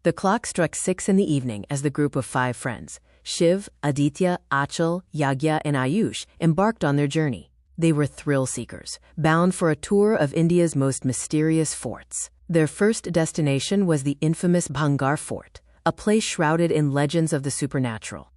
The clock struck 6 in the evening as the group of 5 friends, Shiv, Aditya, Achal, Yagya, and Ayush, embarked on their journey. They were thrill seekers, bound for a tour of India's most mysterious forts. Their first destination was the infamous Bhangar Fort, a place shrouded in legends of the supernatural.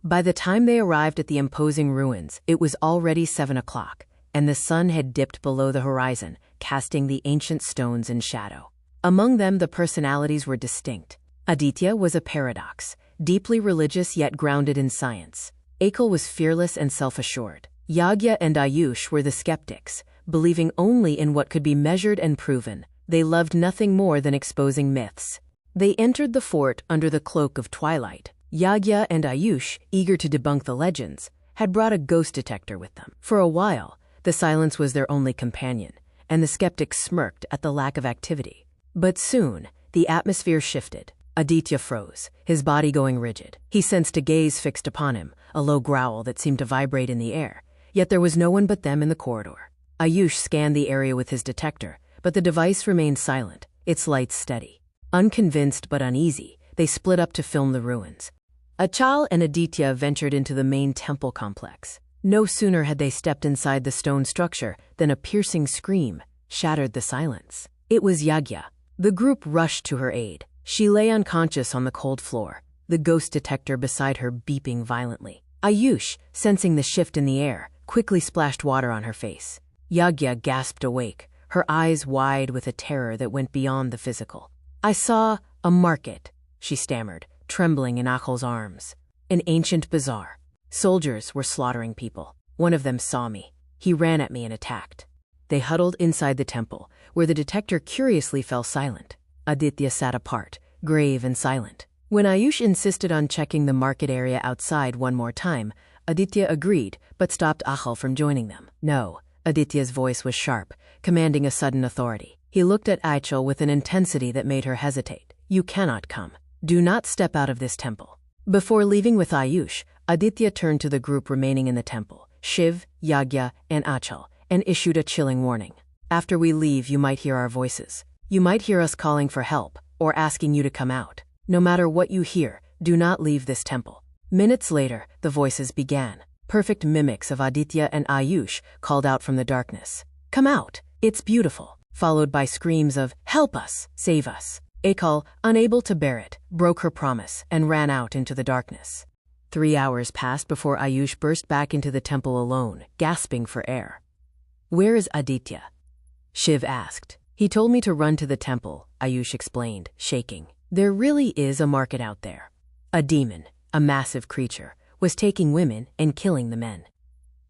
By the time they arrived at the imposing ruins, it was already 7 o'clock, and the sun had dipped below the horizon, casting the ancient stones in shadow. Among them, the personalities were distinct. Aditya was a paradox, deeply religious yet grounded in science. Achal was fearless and self-assured. Yagya and Ayush were the skeptics, believing only in what could be measured and proven. They loved nothing more than exposing myths. They entered the fort under the cloak of twilight. Yagya and Ayush, eager to debunk the legends, had brought a ghost detector with them. For a while, the silence was their only companion, and the skeptics smirked at the lack of activity. But soon, the atmosphere shifted. Aditya froze, his body going rigid. He sensed a gaze fixed upon him, a low growl that seemed to vibrate in the air. Yet there was no one but them in the corridor. Ayush scanned the area with his detector, but the device remained silent, its lights steady. Unconvinced but uneasy, they split up to film the ruins. Achal and Aditya ventured into the main temple complex. No sooner had they stepped inside the stone structure than a piercing scream shattered the silence. It was Yagya. The group rushed to her aid. She lay unconscious on the cold floor, the ghost detector beside her beeping violently. Ayush, sensing the shift in the air, quickly splashed water on her face. Yagya gasped awake, her eyes wide with a terror that went beyond the physical. "I saw a market," she stammered, trembling in Achal's arms. "An ancient bazaar. Soldiers were slaughtering people. One of them saw me. He ran at me and attacked." They huddled inside the temple, where the detector curiously fell silent. Aditya sat apart, grave and silent. When Ayush insisted on checking the market area outside one more time, Aditya agreed, but stopped Achal from joining them. "No." Aditya's voice was sharp, commanding a sudden authority. He looked at Achal with an intensity that made her hesitate. "You cannot come. Do not step out of this temple." Before leaving with Ayush, Aditya turned to the group remaining in the temple, Shiv, Yagya, and Achal, and issued a chilling warning. "After we leave, you might hear our voices. You might hear us calling for help, or asking you to come out. No matter what you hear, do not leave this temple." Minutes later, the voices began. Perfect mimics of Aditya and Ayush called out from the darkness. "Come out! It's beautiful!" Followed by screams of, "Help us! Save us!" Achal, unable to bear it, broke her promise and ran out into the darkness. 3 hours passed before Ayush burst back into the temple alone, gasping for air. "Where is Aditya?" Shiv asked. "He told me to run to the temple," Ayush explained, shaking. "There really is a market out there. A demon, a massive creature, was taking women and killing the men.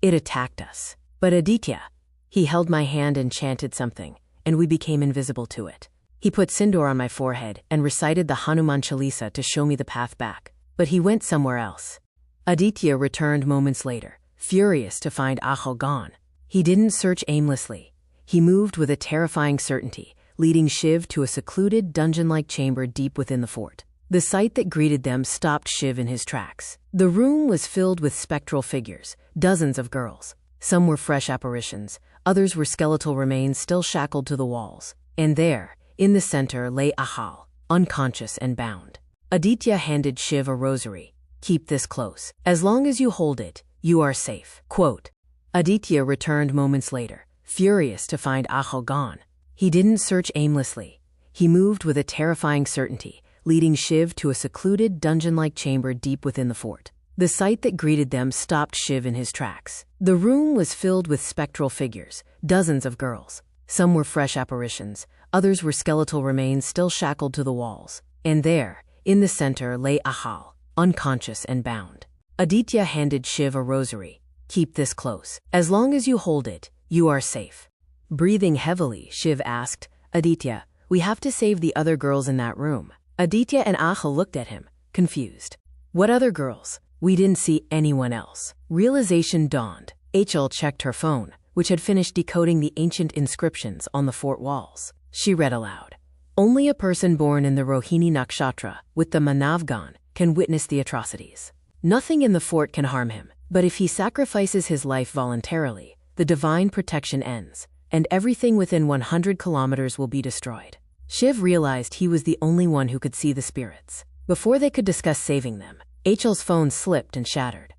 It attacked us. But Aditya, he held my hand and chanted something, and we became invisible to it. He put sindoor on my forehead and recited the Hanuman Chalisa to show me the path back. But he went somewhere else." Aditya returned moments later, furious to find Achal gone. He didn't search aimlessly. He moved with a terrifying certainty, leading Shiv to a secluded, dungeon-like chamber deep within the fort. The sight that greeted them stopped Shiv in his tracks. The room was filled with spectral figures, dozens of girls. Some were fresh apparitions, others were skeletal remains still shackled to the walls. And there, in the center, lay Achal, unconscious and bound. Aditya handed Shiv a rosary. "Keep this close. As long as you hold it, you are safe." Quote. Aditya returned moments later, furious to find Achal gone. He didn't search aimlessly. He moved with a terrifying certainty, leading Shiv to a secluded, dungeon-like chamber deep within the fort. The sight that greeted them stopped Shiv in his tracks. The room was filled with spectral figures, dozens of girls. Some were fresh apparitions, others were skeletal remains still shackled to the walls. And there, in the center, lay Achal, unconscious and bound. Aditya handed Shiv a rosary. "Keep this close. As long as you hold it, you are safe." Breathing heavily, Shiv asked, "Aditya, we have to save the other girls in that room." Aditya and Achal looked at him, confused. "What other girls? We didn't see anyone else." Realization dawned. Achal checked her phone, which had finished decoding the ancient inscriptions on the fort walls. She read aloud. "Only a person born in the Rohini Nakshatra with the Manavgan can witness the atrocities. Nothing in the fort can harm him, but if he sacrifices his life voluntarily, the divine protection ends, and everything within 100 kilometers will be destroyed." Shiv realized he was the only one who could see the spirits. Before they could discuss saving them, Achal's phone slipped and shattered.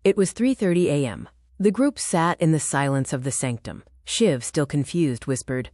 It was 3:30 a.m. The group sat in the silence of the sanctum. Shiv, still confused, whispered,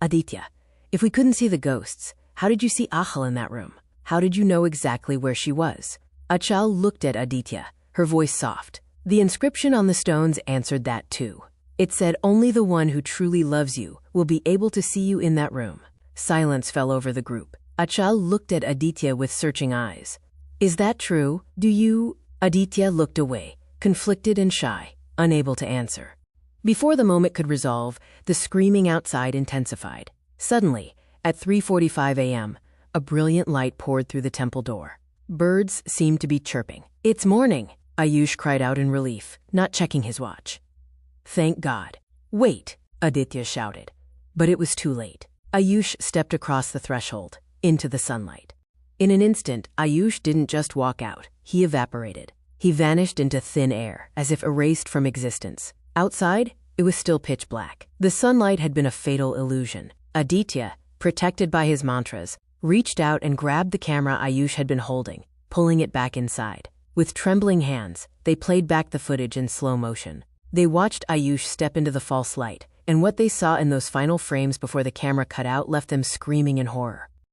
"Aditya, if we couldn't see the ghosts, how did you see Achal in that room? How did you know exactly where she was?" Achal looked at Aditya, her voice soft. The inscription on the stones answered that too. It said, "Only the one who truly loves you will be able to see you in that room." Silence fell over the group. Achal looked at Aditya with searching eyes. "Is that true? Do you?" Aditya looked away, conflicted and shy, unable to answer. Before the moment could resolve, the screaming outside intensified. Suddenly, at 3:45 a.m., a brilliant light poured through the temple door. Birds seemed to be chirping. "It's morning," Ayush cried out in relief, not checking his watch. "Thank God." "Wait," Aditya shouted. But it was too late. Ayush stepped across the threshold, into the sunlight. In an instant, Ayush didn't just walk out, he evaporated. He vanished into thin air, as if erased from existence. Outside, it was still pitch black. The sunlight had been a fatal illusion. Aditya, protected by his mantras, reached out and grabbed the camera Ayush had been holding, pulling it back inside. With trembling hands, they played back the footage in slow motion. They watched Ayush step into the false light, and what they saw in those final frames before the camera cut out left them screaming in horror.